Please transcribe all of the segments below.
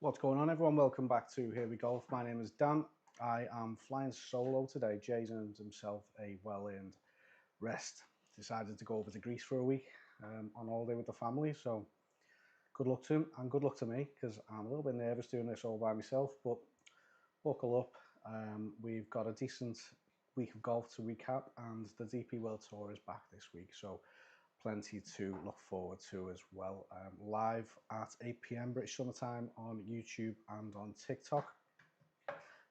What's going on, everyone? Welcome back to Here We Golf. My name is Dan. I am flying solo today. Jay's earned himself a well-earned rest. Decided to go over to Greece for a week on holiday with the family. So good luck to him and good luck to me, because I'm a little bit nervous doing this all by myself. But buckle up. We've got a decent week of golf to recap, and the DP World Tour is back this week. So plenty to look forward to as well. Live at 8 p.m. British Summer Time on YouTube and on TikTok.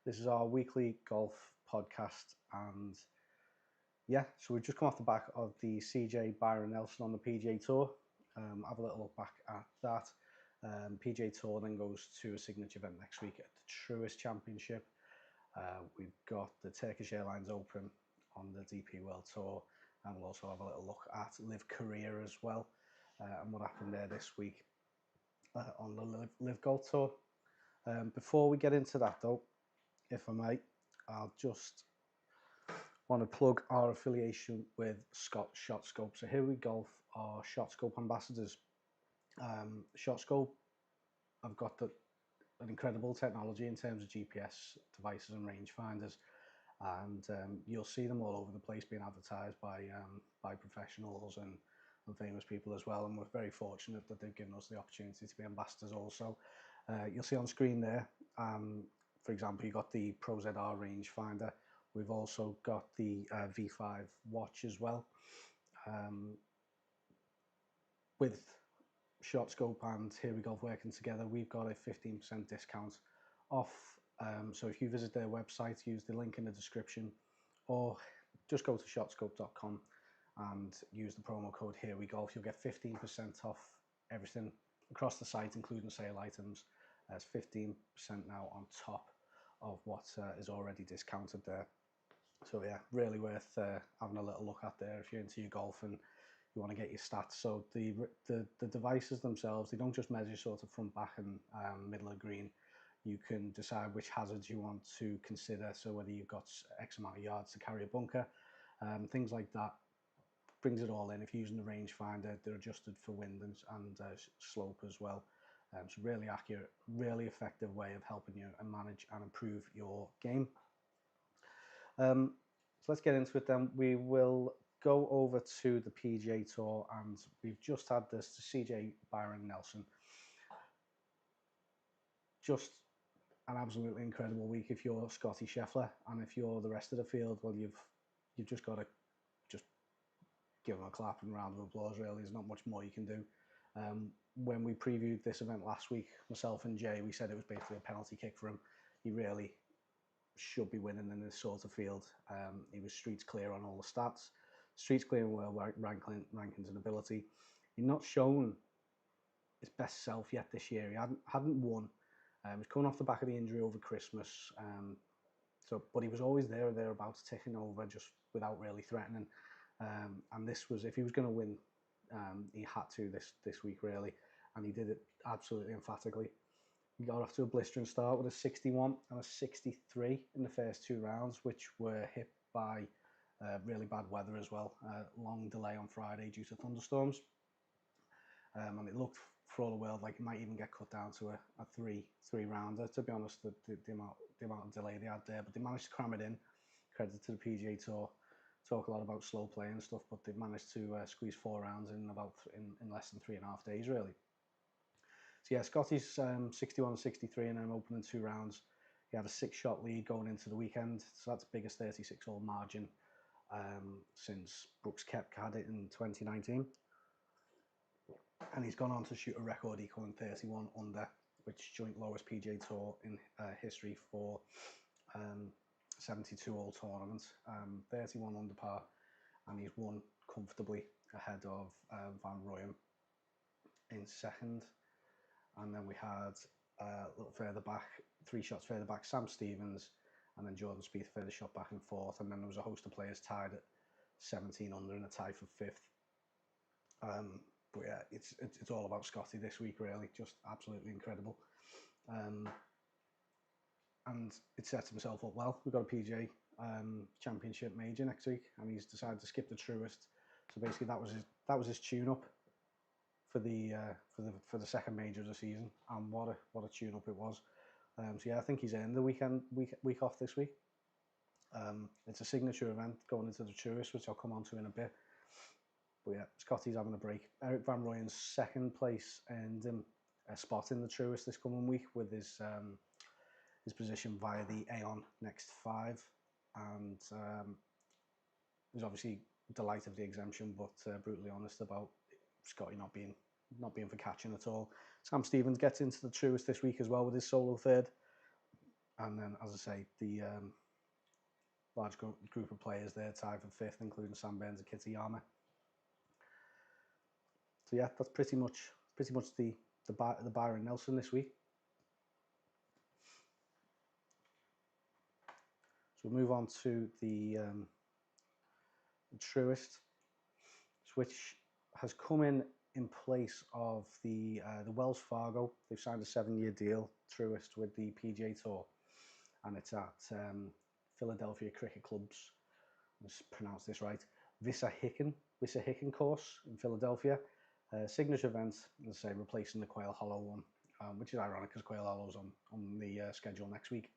This is our weekly golf podcast, and yeah, so we've just come off the back of the CJ Byron Nelson on the PGA Tour. Have a little look back at that. PGA Tour then goes to a signature event next week at the Truist Championship. We've got the Turkish Airlines Open on the DP World Tour, and we'll also have a little look at LIV Golf as well, and what happened there this week on the LIV Golf Tour. Before we get into that though, if I may, I'll just want to plug our affiliation with ShotScope. So Here We Golf are ShotScope ambassadors. ShotScope have got an incredible technology in terms of GPS devices and rangefinders, and you'll see them all over the place being advertised by professionals and famous people as well. And we're very fortunate that they've given us the opportunity to be ambassadors also. You'll see on screen there, for example, you've got the Pro ZR rangefinder. We've also got the V5 watch as well. With ShotScope and Here We Golf working together, we've got a 15% discount off. So if you visit their website, use the link in the description, or just go to shotscope.com and use the promo code Here We Golf. You'll get 15% off everything across the site, including sale items. There's 15% now on top of what is already discounted there. So yeah, really worth having a little look at there if you're into your golf and you want to get your stats. So the devices themselves, they don't just measure sort of front, back and middle of green. You can decide which hazards you want to consider. So whether you've got X amount of yards to carry a bunker, things like that. Brings it all in. If you're using the rangefinder, they're adjusted for wind and slope as well. So really accurate, really effective way of helping you and manage and improve your game. So let's get into it then. We will go over to the PGA Tour, and we've just had this to CJ Byron Nelson. Just an absolutely incredible week if you're Scottie Scheffler, and if you're the rest of the field, well, you've just got to just give him a clap and round of applause. Really, there's not much more you can do. When we previewed this event last week, myself and Jay, we said it was basically a penalty kick for him. He really should be winning in this sort of field. He was streets clear on all the stats, streets clear in world rankings and ability. He's not shown his best self yet this year. He hadn't won. He's coming off the back of the injury over Christmas. But he was always there or thereabouts, ticking over just without really threatening. And this was, if he was going to win, he had to this week really, and he did it absolutely emphatically. He got off to a blistering start with a 61 and a 63 in the first two rounds, which were hit by really bad weather as well. Long delay on Friday due to thunderstorms. And it looked for all the world like it might even get cut down to a three rounder, to be honest, the amount of delay they had there. But they managed to cram it in. Credit to the PGA Tour. Talk a lot about slow play and stuff, but they've managed to squeeze 4 rounds in in less than 3.5 days, really. So yeah, Scottie's 61 63 and then opening 2 rounds. He had a 6-shot lead going into the weekend, so that's the biggest 36-hole margin since Brooks Koepka had it in 2019. And he's gone on to shoot a record equaling 31 under, which joint lowest PGA Tour in history for 72-hole tournament. 31 under par, and he's won comfortably ahead of Van Rooyen in second. And then we had a little further back, 3 shots further back, Sam Stevens, and then Jordan Spieth further shot back in fourth. And then there was a host of players tied at 17 under in a tie for fifth. But yeah, it's all about Scottie this week, really. Just absolutely incredible. And it sets himself up well. We've got a PGA Championship major next week, and he's decided to skip the Truist. So basically, that was his tune-up for the second major of the season, and what a tune up it was. So yeah, I think he's earned the week off this week. It's a signature event going into the Truist, which I'll come on to in a bit. But yeah, Scottie's having a break. Eric Van Rooyen's second place earned him a spot in the Truist this coming week with his position via the Aon next 5, and he's obviously delighted of the exemption, but brutally honest about Scottie not being for catching at all. Sam Stevens gets into the Truist this week as well with his solo third, and then, as I say, the large group of players there tied for 5th, including Sam Burns and Kitayama. So yeah, that's pretty much the Byron Nelson this week. So we'll move on to the Truist, which has come in place of the Wells Fargo. They've signed a 7-year deal, Truist, with the PGA Tour, and it's at Philadelphia Cricket Club's, let's pronounce this right, Wissahickon course in Philadelphia. Signature event, as I say, replacing the Quail Hollow one, which is ironic because Quail Hollow's on the schedule next week.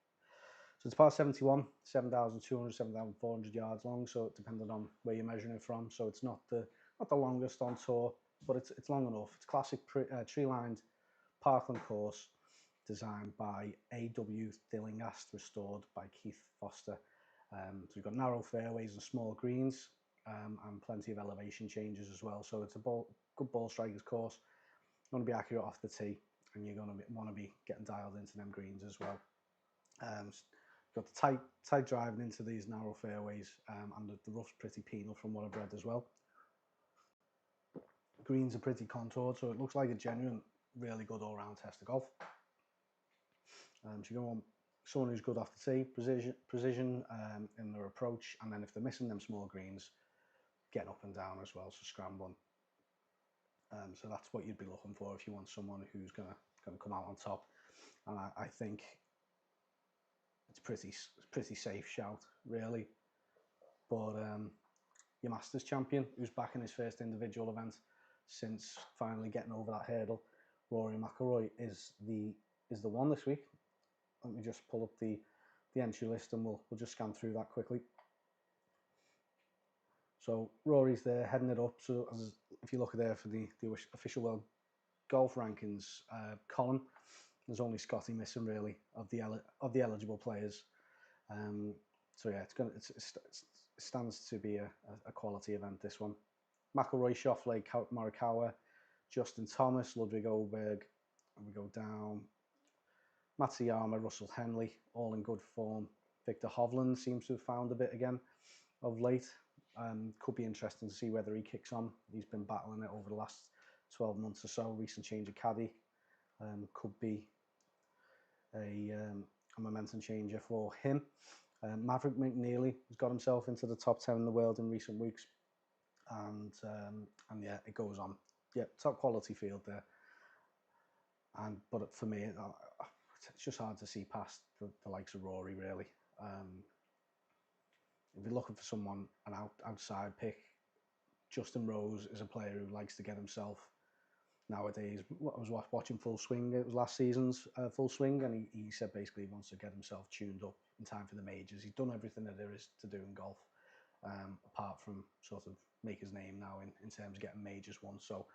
So it's par 71, 7,200, 7,400 yards long, so it depended on where you're measuring it from. So it's not the longest on tour, but it's long enough. It's classic tree-lined parkland course designed by A.W. Thillingast, restored by Keith Foster. So we've got narrow fairways and small greens, and plenty of elevation changes as well. So it's a good ball strikers course. You want to be accurate off the tee, and you're going to want to be getting dialed into them greens as well. Got the tight driving into these narrow fairways, and the rough's pretty penal from what I've read as well. Greens are pretty contoured, so it looks like a genuine, really good all-round test of golf. So you're going to want someone who's good off the tee, precision in their approach, and then if they're missing them small greens, getting up and down as well, so scrambling. So that's what you'd be looking for if you want someone who's going to come out on top. And I think it's pretty safe shout, really. But your Masters champion, who's back in his first individual event since finally getting over that hurdle, Rory McIlroy, is the one this week. Let me just pull up the entry list, and we'll just scan through that quickly. So Rory's there, heading it up. So if you look there for the official World Golf Rankings column, there's only Scottie missing really of the eligible players. So yeah, it stands to be a quality event, this one. McIlroy, Scheffler, Morikawa, Justin Thomas, Ludwig Åberg, and we go down. Matsuyama, Russell Henley, all in good form. Victor Hovland seems to have found a bit again of late. Could be interesting to see whether he kicks on. He's been battling it over the last 12 months or so. Recent change of caddy could be a momentum changer for him. Maverick McNeely has got himself into the top 10 in the world in recent weeks, and yeah, it goes on. Yeah, top quality field there. But for me, it's just hard to see past the likes of Rory, really. If you're looking for someone, an outside pick, Justin Rose is a player who likes to get himself nowadays. I was watching Full Swing. It was last season's Full Swing, and he said basically he wants to get himself tuned up in time for the majors. He's done everything that there is to do in golf, apart from sort of make his name now in terms of getting majors won. So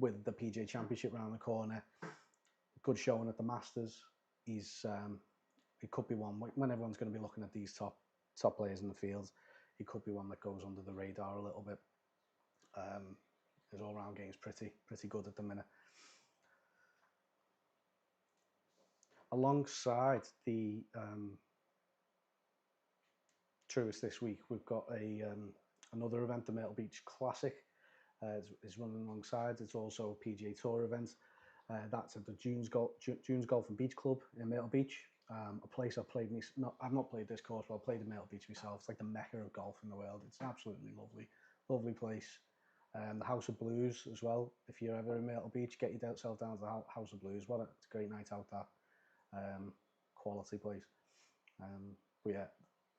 with the PGA Championship around the corner, good showing at the Masters. It could be one when everyone's going to be looking at these top players in the field. He could be one that goes under the radar a little bit. His all-round game's pretty good at the minute. Alongside the Truist this week, we've got another event, the Myrtle Beach Classic. Is running alongside. It's also a PGA Tour event. That's at the Dunes Golf and Beach Club in Myrtle Beach. A place I've played. I've not played this course, but I've played in Myrtle Beach myself. It's like the mecca of golf in the world. It's an absolutely lovely place. The House of Blues as well. If you're ever in Myrtle Beach, get yourself down to the House of Blues. It's a great night out there. Quality place. But yeah,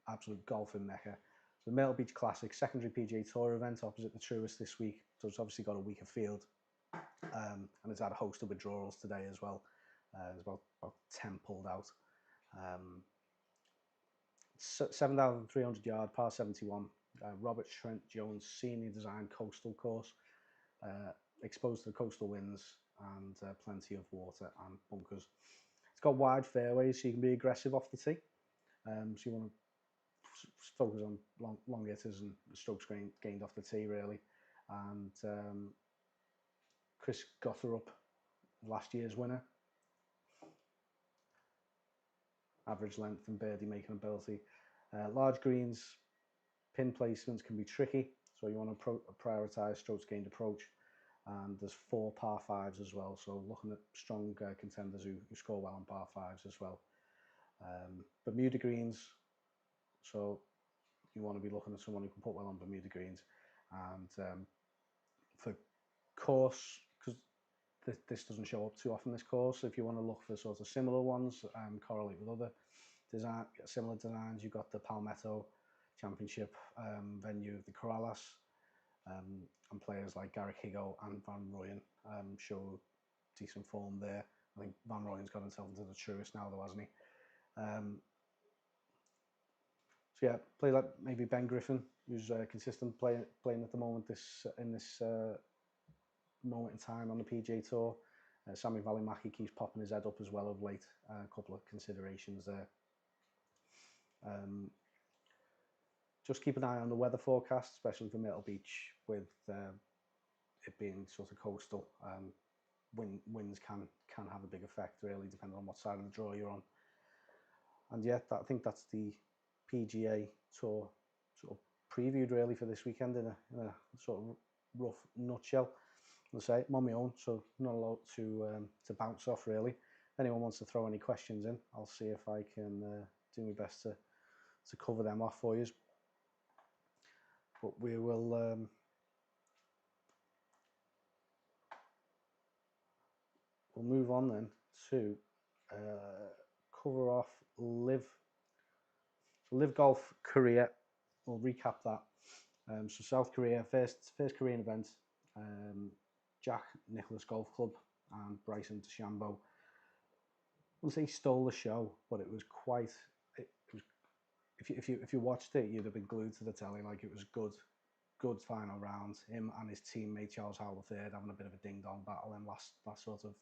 absolute golfing mecca. So the Myrtle Beach Classic, secondary PGA Tour event opposite the Truist this week. So it's obviously got a weaker field. and it's had a host of withdrawals today as well. There's about 10 pulled out. 7,300 yard, par 71. Robert Trent Jones senior design coastal course, exposed to the coastal winds and plenty of water and bunkers. It's got wide fairways, so you can be aggressive off the tee. So you want to focus on long hitters and strokes gained off the tee, really. And Chris Gotherup, last year's winner. Average length and birdie making ability. Large greens, pin placements can be tricky, so you want to prioritise strokes gained approach. And there's 4 par 5s as well, so looking at strong contenders who score well on par 5s as well. Bermuda greens, so you want to be looking at someone who can put well on Bermuda greens. And for course, because this doesn't show up too often, this course, so if you want to look for sort of similar ones, correlate with other similar designs, you've got the Palmetto Championship venue, the Corrales, and players like Garrick Higo and Van Rooyen show decent form there. I think Van Rooyen's got himself into the Truist now, though, hasn't he? So yeah, play like maybe Ben Griffin, who's consistent playing at the moment in this moment in time on the PGA Tour. Sammy Valimaki keeps popping his head up as well of late. A couple of considerations there. Just keep an eye on the weather forecast, especially for Myrtle Beach, with it being sort of coastal. Winds can have a big effect, really, depending on what side of the draw you're on. And yeah, I think that's the PGA Tour sort of previewed, really, for this weekend in a sort of rough nutshell. As I say, I'm on my own, so not a lot to bounce off, really. If anyone wants to throw any questions in, I'll see if I can do my best to cover them off for you. But we will we'll move on then to cover off LIV Golf Korea. We'll recap that. So South Korea, first Korean event. Jack Nicklaus Golf Club and Bryson DeChambeau. I wouldn't say stole the show, but it was quite. It was, if you watched it, you'd have been glued to the telly. Like, it was good final round. Him and his teammate Charles Howell III having a bit of a ding dong battle in last sort of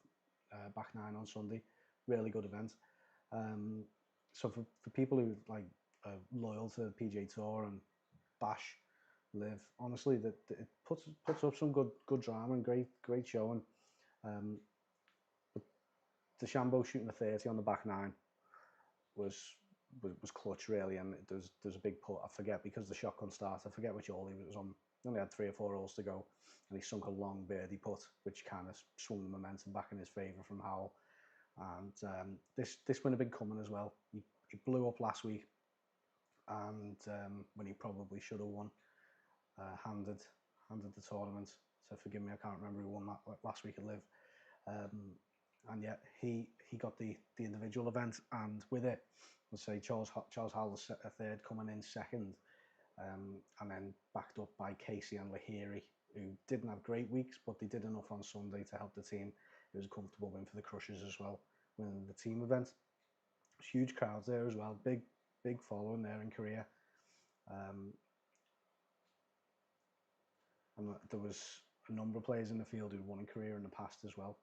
back nine on Sunday. Really good event. So for people who like are loyal to the PGA Tour and bash LIV, honestly, that it puts up some good drama and great showing. But DeChambeau shooting a 30 on the back nine was clutch, really, and there's a big putt. I forget, because the shotgun start, I forget which hole he was on. He only had 3 or 4 holes to go, and he sunk a long birdie putt, which kind of swung the momentum back in his favour from Howell. And this win had been coming as well. He blew up last week, and when he probably should have won, handed the tournament. So forgive me, I can't remember who won that last week at LIV. And yet he got the individual event, and with it, let's say Charles Howell III coming in second, and then backed up by Casey and Lahiri, who didn't have great weeks, but they did enough on Sunday to help the team. It was a comfortable win for the Crushers as well, winning the team event. Huge crowds there as well, big following there in Korea. And there was a number of players in the field who'd won in Korea in the past as well.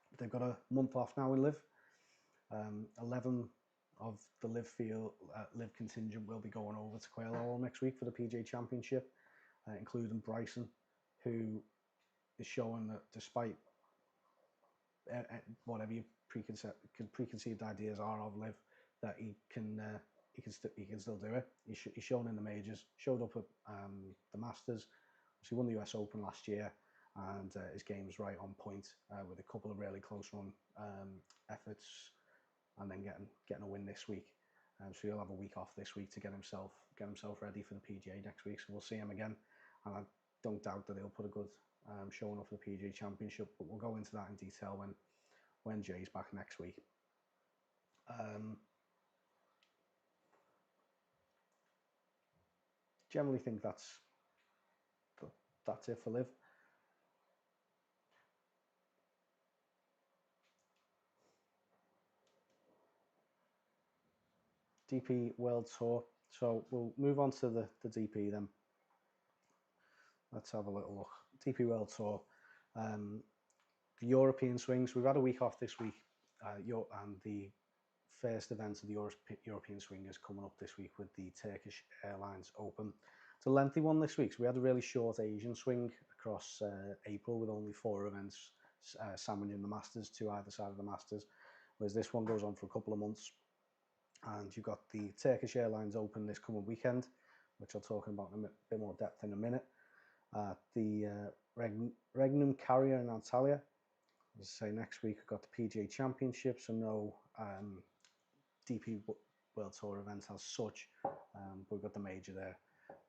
But they've got a month off now in LIV. 11 of the LIV contingent will be going over to Kuala next week for the PGA Championship, including Bryson, who is showing that despite whatever your preconceived ideas are of LIV, that he can still do it. He's shown in the majors, showed up at the Masters. He won the US Open last year, and his game's right on point, with a couple of really close run efforts, and then getting a win this week. So he'll have a week off this week to get himself ready for the PGA next week. So we'll see him again, and I don't doubt that he'll put a good showing up for the PGA Championship. But we'll go into that in detail when Jay's back next week. Generally think that's it for LIV. DP World Tour. So we'll move on to the DP then. Let's have a little look. DP World Tour. The European swings. We've had a week off this week, and the first event of the European swing is coming up this week with the Turkish Airlines Open. It's a lengthy one this week, so we had a really short Asian swing across April with only 4 events sandwiching the Masters, 2 either side of the Masters, whereas this one goes on for a couple of months. And you've got the Turkish Airlines Open this coming weekend, which I'll talk about in a bit more depth in a minute. The Regnum Carya in Antalya. As I say, next week we've got the PGA Championship, so no DP World Tour event as such. We've got the major there,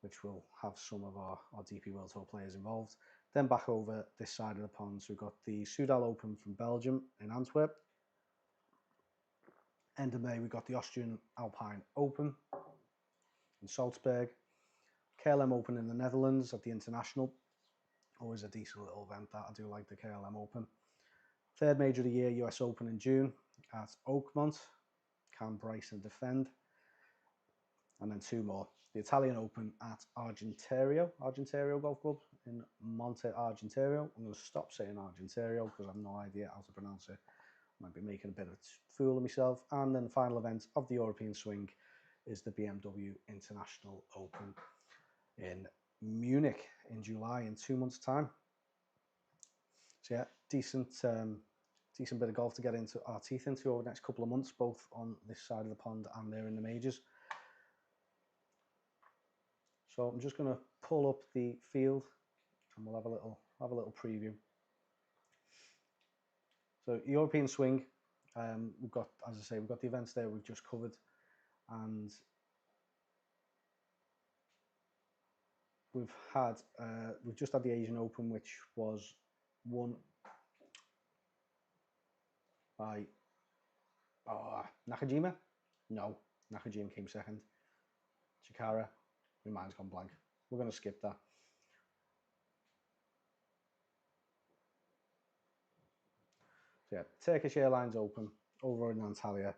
which will have some of our DP World Tour players involved. Then back over this side of the pond, so we've got the Soudal Open from Belgium in Antwerp. End of May, we've got the Austrian Alpine Open in Salzburg. KLM Open in the Netherlands at the International. Always a decent little event that. I do like the KLM Open. Third major of the year, US Open in June at Oakmont. Can Bryson defend? And then 2 more. The Italian Open at Argentario Golf Club in Monte Argentario. I'm going to stop saying Argentario because I have no idea how to pronounce it. Might be making a bit of a fool of myself. And then the final event of the European swing is the BMW International Open in Munich in July, in 2 months' time. So yeah, decent bit of golf to get into our teeth into over the next couple of months, both on this side of the pond and there in the majors. So I'm just going to pull up the field and we'll have a little preview. So European swing, we've got, as I say, we've got the events there we've just covered, and we've just had the Asian Open, which was won by Nakajima. No, Nakajima came second. Chikara, my mind's gone blank. We're going to skip that. So yeah, Turkish Airlines Open over in Antalya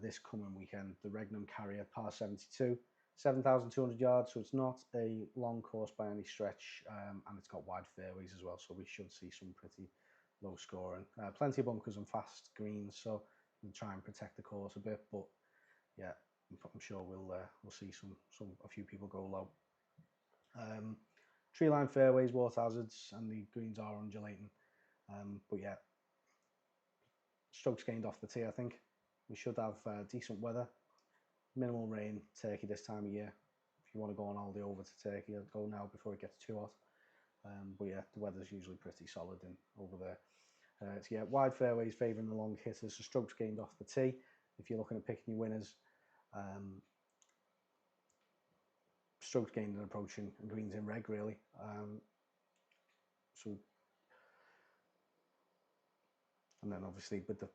this coming weekend. The Regnum Carya par 72, 7,200 yards, so it's not a long course by any stretch, and it's got wide fairways as well, so we should see some pretty low scoring. Plenty of bunkers and fast greens, so we'll try and protect the course a bit, but yeah, I'm sure we'll see a few people go low. Tree line fairways, water hazards, and the greens are undulating, but yeah, strokes gained off the tee. I think we should have decent weather, minimal rain. Turkey this time of year. If you want to go on holiday over to Turkey, I'd go now before it gets too hot. But yeah, the weather's usually pretty solid over there. So yeah, wide fairways favouring the long hitters. So strokes gained off the tee. If you're looking at picking your winners, strokes gained and approaching, and greens in reg really. And then obviously with the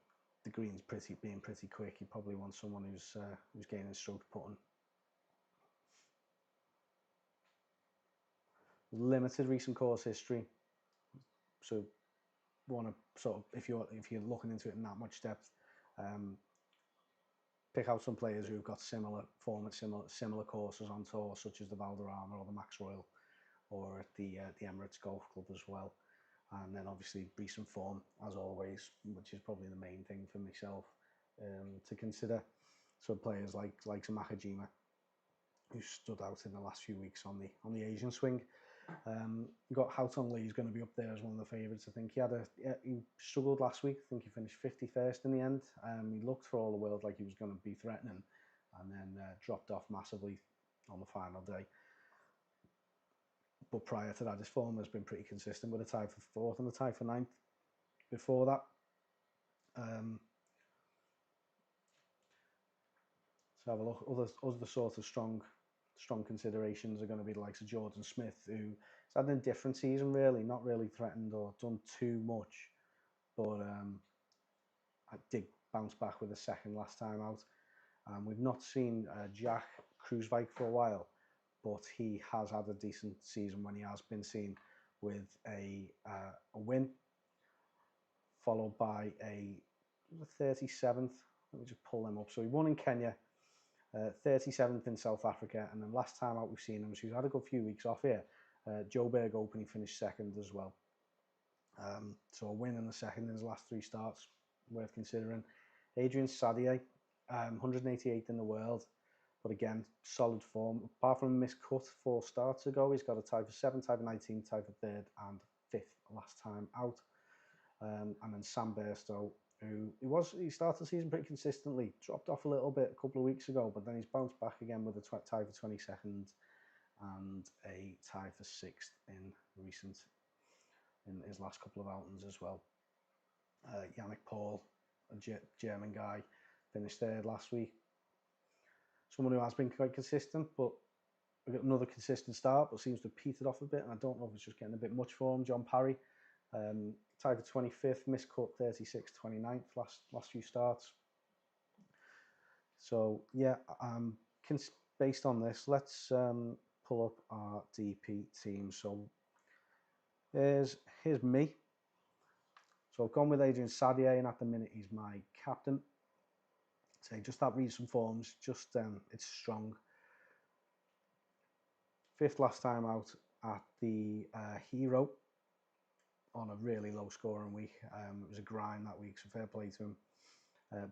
greens being pretty quick, you probably want someone who's gaining strokes putting. Limited recent course history, so want to sort of, if you're looking into it in that much depth, pick out some players who've got similar form at similar courses on tour, such as the Valderrama or the Max Royal, or at the Emirates Golf Club as well. And then obviously recent form, as always, which is probably the main thing for myself to consider. So players like Nakajima, who stood out in the last few weeks on the Asian swing. You've got Houghton Lee, who's going to be up there as one of the favourites. I think he struggled last week. I think he finished 51st in the end. He looked for all the world like he was going to be threatening, and then dropped off massively on the final day. But prior to that, his form has been pretty consistent, with a tie for 4th and a tie for 9th before that. So have a look. Other sort of strong considerations are going to be the likes of Jordan Smith, who's had an indifferent season really, not really threatened or done too much, but I did bounce back with a second last time out. We've not seen Jack Kruiswijk for a while, but he has had a decent season when he has been seen with a win, followed by a 37th. Let me just pull them up. So he won in Kenya 37th in South Africa, and then last time out we've seen him, so he's had a good few weeks off here. Joburg Open, he finished second as well. So a win in the second in his last 3 starts, worth considering. Adrian Saddier, 188th in the world, but again, solid form. Apart from a missed cut 4 starts ago, he's got a tie for 7th, tie for 19th, tie for 3rd, and 5th last time out. And then Sam Bairstow, he started the season pretty consistently, dropped off a little bit a couple of weeks ago, but then he's bounced back again with a tie for 22nd and a tie for 6th in his last couple of outings as well. Yannick Paul, a German guy, finished 3rd last week. Someone who has been quite consistent, but we got another consistent start, but seems to have petered off a bit, and I don't know if it's just getting a bit much for him. John Parry, tied for 25th, missed cut 36th, 29th last few starts. So yeah, based on this, let's pull up our DP team. So here's me. So I've gone with Adrian Saddier, and at the minute he's my captain. So just that recent forms, just it's strong. 5th last time out at the Hero on a really low scoring week. It was a grind that week, so fair play to him.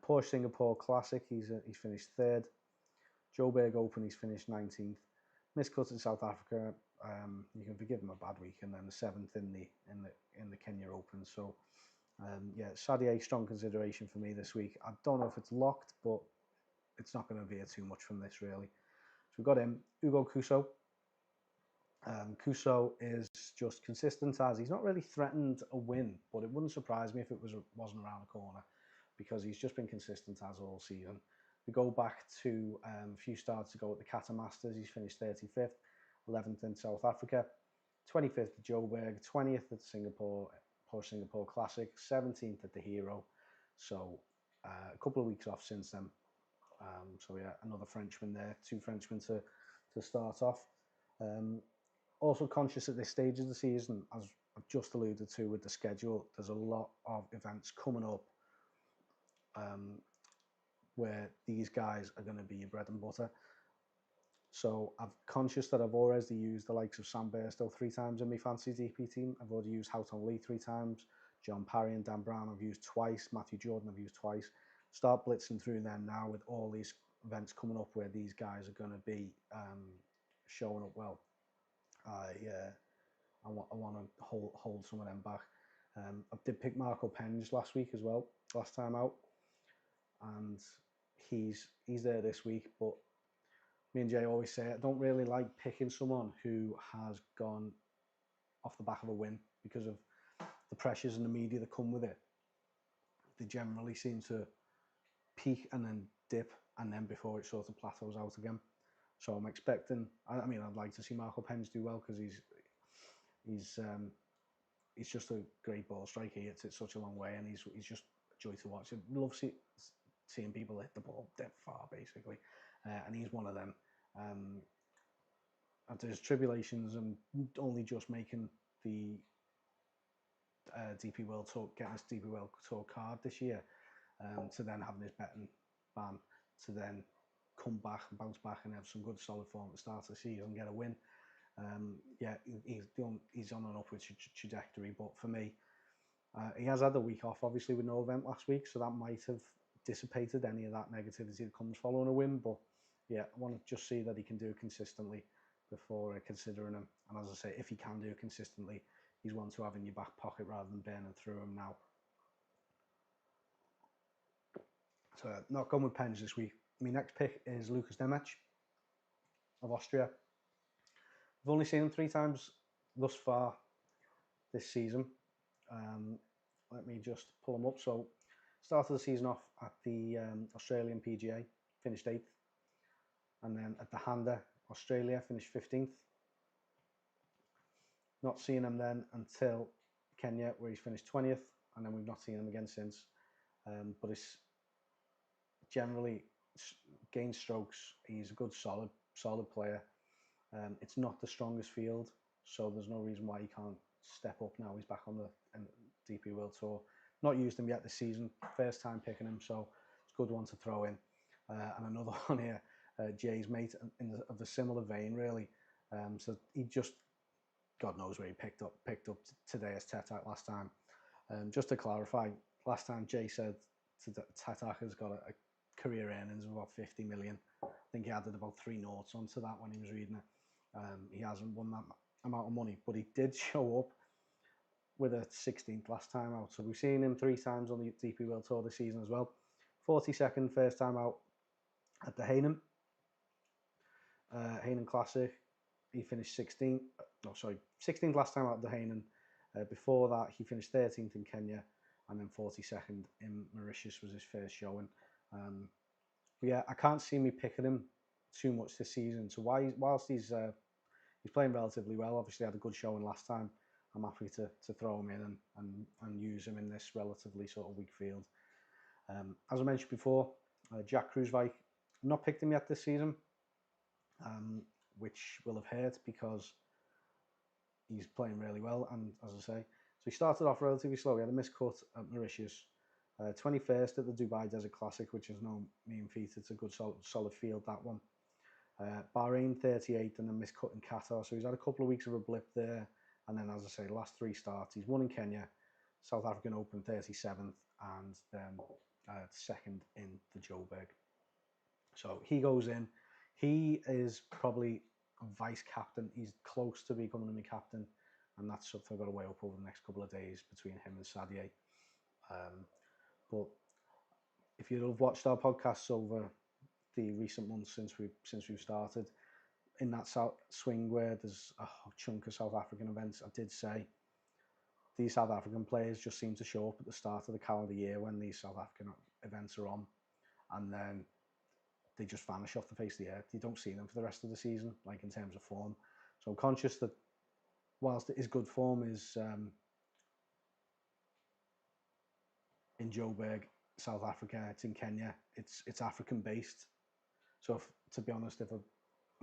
Porsche Singapore Classic, he's finished 3rd. Joburg Open, he's finished 19th. Miscut in South Africa, you can forgive him a bad week, and then the 7th in the Kenya Open. So yeah, Saddier, strong consideration for me this week. I don't know if it's locked, but it's not going to veer too much from this really. So we've got him, Hugo Cusso. Cusso is just consistent as he's not really threatened a win, but it wouldn't surprise me if it wasn't around the corner, because he's just been consistent as all season. We go back to a few starts ago at the Qatar Masters, he's finished 35th, 11th in South Africa, 25th at Joburg, 20th at Porsche Singapore Classic, 17th at the Hero. So a couple of weeks off since then. So yeah, another Frenchman there, 2 Frenchmen to start off. Also conscious at this stage of the season, as I've just alluded to with the schedule, there's a lot of events coming up where these guys are going to be your bread and butter. So I'm conscious that I've already used the likes of Sam Bairstow 3 times in my fantasy DP team. I've already used Houghton Lee 3 times. John Parry and Dan Brown I've used twice. Matthew Jordan I've used twice. Start blitzing through them now with all these events coming up where these guys are going to be showing up well. I want to hold some of them back. I did pick Marco Penge last week as well, last time out, and he's there this week. But me and Jay always say I don't really like picking someone who has gone off the back of a win, because of the pressures and the media that come with it. They generally seem to peak and then dip, and then before it sort of plateaus out again. So I'm expecting. I mean, I'd like to see Marco Penge do well, because he's just a great ball striker. He hits it such a long way, and he's just a joy to watch. I love seeing people hit the ball that far, basically, and he's one of them. After his tribulations and only just making the DP World Tour, getting his DP World Tour card this year, to then having his betting ban, to then come back and bounce back and have some good solid form at the start of the season and get a win. Yeah, he's on an upward trajectory. But for me, he has had a week off, obviously, with no event last week, so that might have dissipated any of that negativity that comes following a win. But yeah, I want to just see that he can do it consistently before considering him. And as I say, if he can do it consistently, he's one to have in your back pocket rather than burning through him now. So not going with Penge this week. My next pick is Lucas Nemec of Austria. I've only seen him 3 times thus far this season. Let me just pull him up. So started the season off at the Australian PGA, finished 8th. And then at the Handa, Australia, finished 15th. Not seen him then until Kenya, where he's finished 20th. And then we've not seen him again since. But it's generally gained strokes. He's a good, solid player. It's not the strongest field, so there's no reason why he can't step up now. He's back on the DP World Tour. Not used him yet this season. First time picking him, so it's a good one to throw in. And another one here, Jay's mate, of a similar vein, really. So he just, God knows where he picked up today as Tetak last time. Just to clarify, last time Jay said Tetak has got a career earnings of about 50 million. I think he added about 3 noughts onto that when he was reading it. He hasn't won that amount of money, but he did show up with a 16th last time out. So we've seen him 3 times on the DP World Tour this season as well. 42nd first time out at the Hainen Classic. He finished 16th. No, sorry, 16th last time out at the Hainen. Before that, he finished 13th in Kenya, and then 42nd in Mauritius was his first showing. But yeah, I can't see me picking him too much this season. So whilst he's playing relatively well, obviously had a good showing last time, I'm happy to throw him in and use him in this relatively sort of weak field. As I mentioned before, Jack Kruijswijk, not picked him yet this season, which will have hurt because he's playing really well. And as I say, so he started off relatively slow. He had a miscut at Mauritius, 21st at the Dubai Desert Classic, which is no mean feat. It's a good solid field, that one. Bahrain 38th and then miscut in Qatar. So he's had a couple of weeks of a blip there. And then, as I say, last 3 starts, he's won in Kenya, South African Open 37th, and then 2nd in the Joburg. So he goes in. He is probably a vice captain. He's close to becoming a captain, and that's something I've got to weigh up over the next couple of days between him and Sadie. But if you've watched our podcasts over the recent months since we've started, in that swing where there's a chunk of South African events, I did say these South African players just seem to show up at the start of the calendar year when these South African events are on, and then they just vanish off the face of the earth. You don't see them for the rest of the season, like in terms of form. So I'm conscious that whilst his good form is in Joburg, South Africa, it's in Kenya, it's African based. So to be honest, if I'm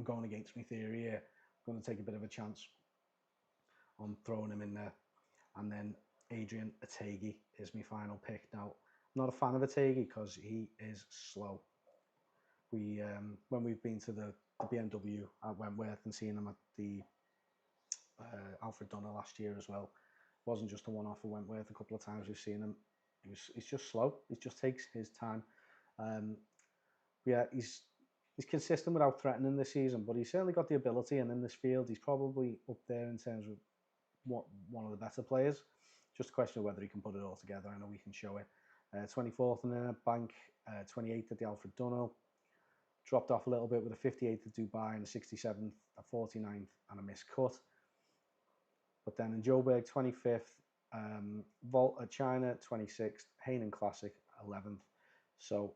going against my theory here, I'm going to take a bit of a chance on throwing him in there. And then Adrian Ategi is my final pick. Now, I'm not a fan of Ategi because he is slow. We when we've been to the BMW at Wentworth and seen him at the Alfred Dunner last year as well, it wasn't just a one-off at Wentworth. A couple of times we've seen him. He's just slow. He just takes his time. Yeah, he's consistent without threatening this season, but he's certainly got the ability, and in this field, he's probably up there in terms of one of the better players. Just a question of whether he can put it all together. I know he can show it. 24th in the bank, 28th at the Alfred Dunhill. Dropped off a little bit with a 58th at Dubai and a 67th, a 49th, and a miscut. But then in Joburg, 25th, Volta China, 26th, Hainen Classic, 11th. So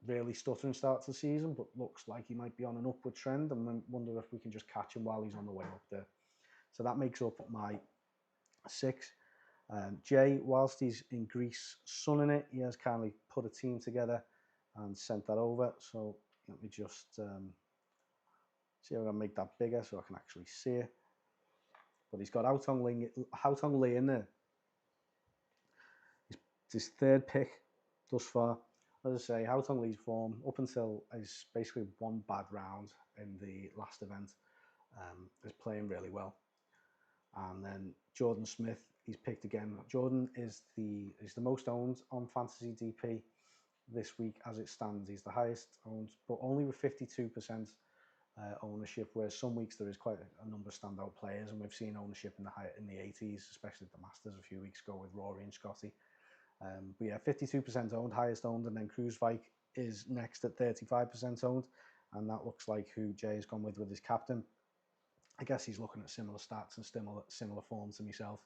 really stuttering start to the season, but looks like he might be on an upward trend, and I wonder if we can just catch him while he's on the way up there. So that makes up my 6. Jay, whilst he's in Greece sunning it, he has kindly put a team together and sent that over. So let me just see if I can make that bigger so I can actually see it. But he's got Haotong Lee in there. It's his 3rd pick thus far. As I say, Haotong Lee's form up until his basically one bad round in the last event is playing really well. And then Jordan Smith, he's picked again. Jordan is the most owned on Fantasy DP this week as it stands. He's the highest owned, but only with 52% ownership, whereas some weeks there is quite a number of standout players, and we've seen ownership in the 80s, especially at the Masters a few weeks ago with Rory and Scottie. But yeah, 52% owned, highest owned, and then Kruijswijk is next at 35% owned, and that looks like who Jay has gone with his captain. I guess he's looking at similar stats and similar form to myself.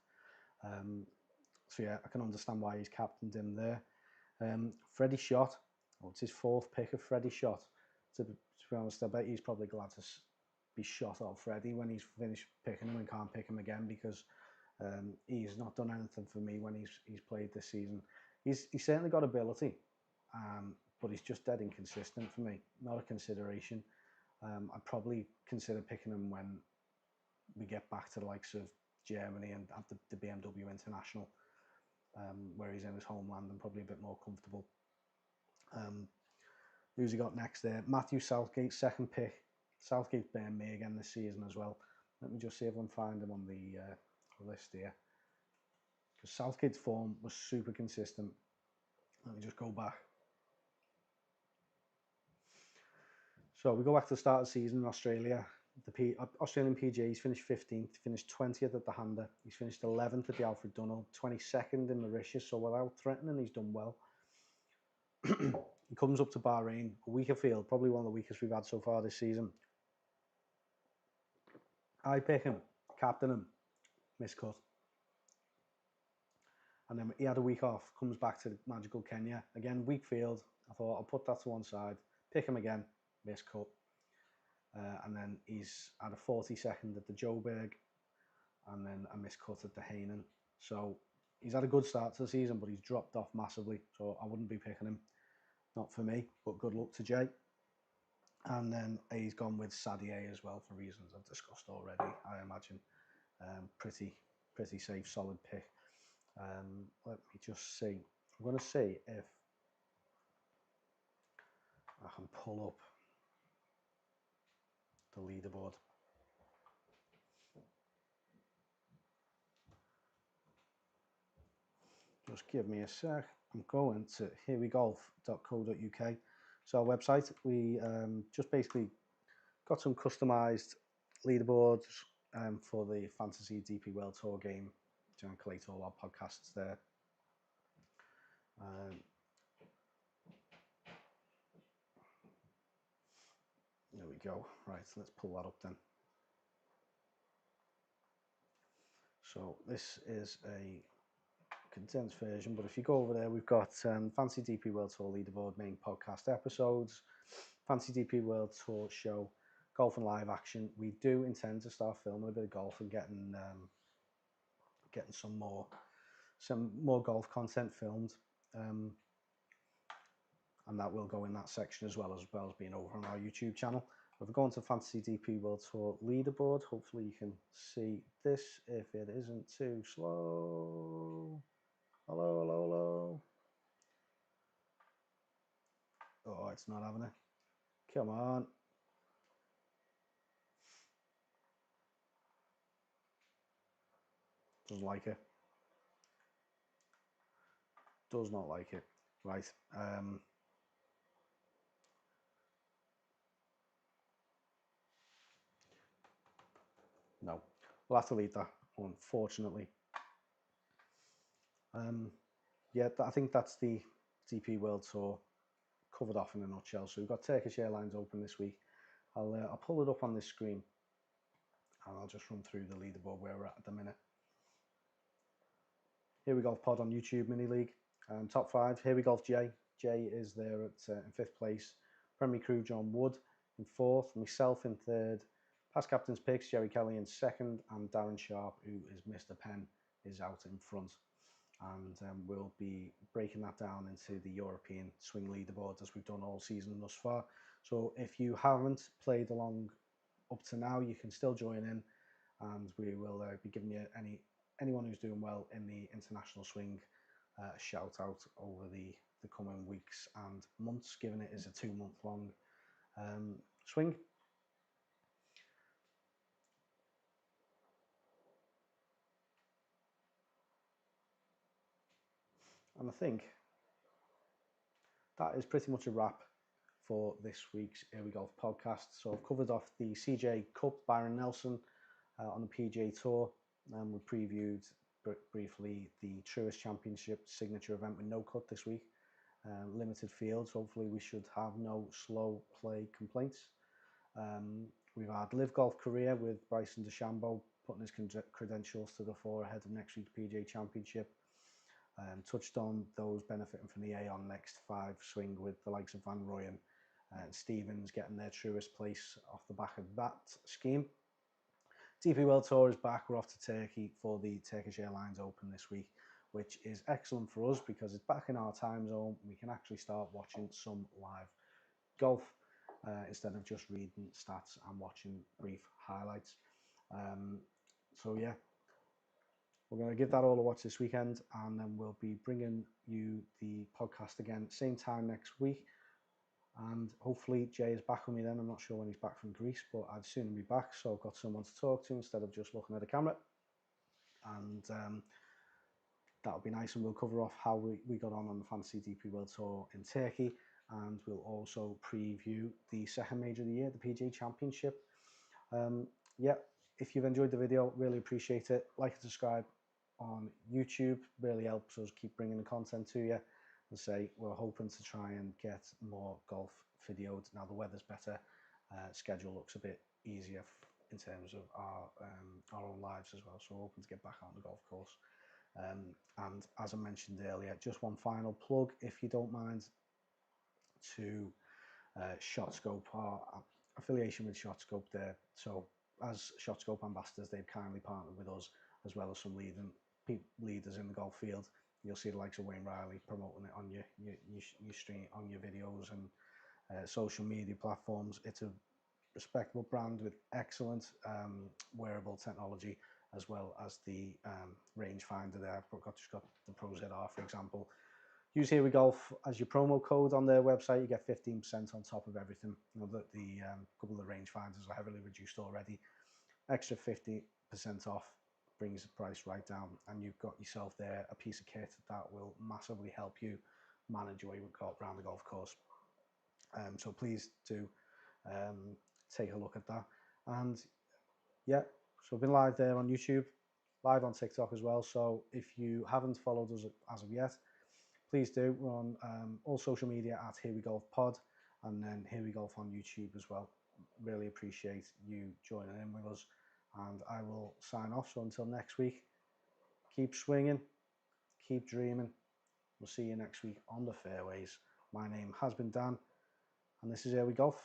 So yeah, I can understand why he's captained him there. Freddie Shot, it's his 4th pick of Freddie Shot. To be honest, I bet he's probably glad to be shot of Freddie when he's finished picking him and can't pick him again, because he's not done anything for me when he's played this season. He's certainly got ability, but he's just dead inconsistent for me. Not a consideration. I'd probably consider picking him when we get back to the likes of Germany and at the BMW International, where he's in his homeland and probably a bit more comfortable. Who's he got next there? Matthew Southgate, second pick. Southgate's burned me again this season as well. Let me just see if I can find him on the list here. Because Southgate's form was super consistent. Let me just go back. So we go back to the start of the season in Australia. The Australian PGA, he's finished 15th, finished 20th at the Hander. He's finished 11th at the Alfred Dunhill, 22nd in Mauritius. So without threatening, he's done well. He comes up to Bahrain, a weaker field, probably one of the weakest we've had so far this season. I pick him, captain him, miscut. And then he had a week off, comes back to magical Kenya. Again, weak field. I thought I'll put that to one side, pick him again, miscut. And then he's had a 42nd at the Joburg and then a miscut at the Hainan. So he's had a good start to the season, but he's dropped off massively. So I wouldn't be picking him. Not for me, but good luck to Jay. And then he's gone with Sadie as well for reasons I've discussed already, I imagine. Pretty safe, solid pick. Let me just see. I'm going to see if I can pull up the leaderboard. Just give me a sec. I'm going to herewegolf.co.uk. It's our website. We just basically got some customized leaderboards for the Fantasy DP World Tour game. To collate all our podcasts there. There we go. Right, so let's pull that up then. So this is a condensed version, but if you go over there, we've got Fantasy DP World Tour leaderboard, main podcast episodes, Fantasy DP World Tour show, golf and live action. We do intend to start filming a bit of golf and getting some more golf content filmed, and that will go in that section as well as being over on our YouTube channel. If we go into Fantasy DP World Tour leaderboard, hopefully you can see this if it isn't too slow. Hello. Oh, it's not having it. Come on. Doesn't like it. Does not like it. Right. No. We'll have to leave that, unfortunately. Yeah, I think that's the DP World Tour covered off in a nutshell. So we've got Turkish Airlines Open this week. I'll pull it up on this screen and I'll just run through the leaderboard where we're at the minute. Here we Golf Pod on YouTube Mini League. Top 5, Here We Golf Jay. Jay is there at in 5th place. Premier Crew John Wood in 4th. Myself in 3rd. Past captain's picks, Jerry Kelly in 2nd. And Darren Sharp, who is Mr. Penn, is out in front. And we'll be breaking that down into the European swing leaderboard as we've done all season thus far. So if you haven't played along up to now, you can still join in, and we will be giving you anyone who's doing well in the international swing shout out over the coming weeks and months, given it is a 2-month long swing. And I think that is pretty much a wrap for this week's Here We Golf podcast. So I've covered off the CJ Cup Byron Nelson on the PGA Tour, and we previewed briefly the Truist Championship signature event with no cut this week. Limited fields. Hopefully we should have no slow play complaints. We've had LIV Golf Korea with Bryson DeChambeau putting his credentials to the fore ahead of next week's PGA Championship. Touched on those benefiting from the Aon Next 5 swing with the likes of Van Rooyen and Stevens getting their Truist place off the back of that scheme. DP World Tour is back. We're off to Turkey for the Turkish Airlines Open this week, which is excellent for us because it's back in our time zone. We can actually start watching some live golf instead of just reading stats and watching brief highlights. So yeah, we're going to give that all a watch this weekend, and then we'll be bringing you the podcast again same time next week. And hopefully Jay is back with me then. I'm not sure when he's back from Greece, but I'd soon be back, so I've got someone to talk to instead of just looking at a camera. And that'll be nice, and we'll cover off how we got on the Fantasy DP World Tour in Turkey, and we'll also preview the second major of the year, the PGA Championship. Yeah, if you've enjoyed the video, really appreciate it. Like and subscribe on YouTube, really helps us keep bringing the content to you. And say we're hoping to try and get more golf videos now the weather's better. Schedule looks a bit easier in terms of our own lives as well, so we're hoping to get back on the golf course. And as I mentioned earlier, just one final plug, if you don't mind, to ShotScope, our affiliation with ShotScope there. So as ShotScope ambassadors, they've kindly partnered with us, as well as some leaders in the golf field. You'll see the likes of Wayne Riley promoting it on your stream, on your videos and social media platforms. It's a respectable brand with excellent wearable technology, as well as the rangefinder there. I've just got the Pro ZR, for example. Use Here We Golf as your promo code on their website. You get 15% on top of everything. You know that the couple of the rangefinders are heavily reduced already. Extra 50% off brings the price right down, and you've got yourself there a piece of kit that will massively help you manage your way around the golf course. So please do take a look at that. And yeah, so we've been live there on YouTube, live on TikTok as well. So if you haven't followed us as of yet, please do. We're on all social media at Here We Golf Pod, and then Here We Golf on YouTube as well. Really appreciate you joining in with us, and I will sign off. So until next week, keep swinging, keep dreaming. We'll see you next week on the fairways. My name has been Dan, and this is Here We Golf.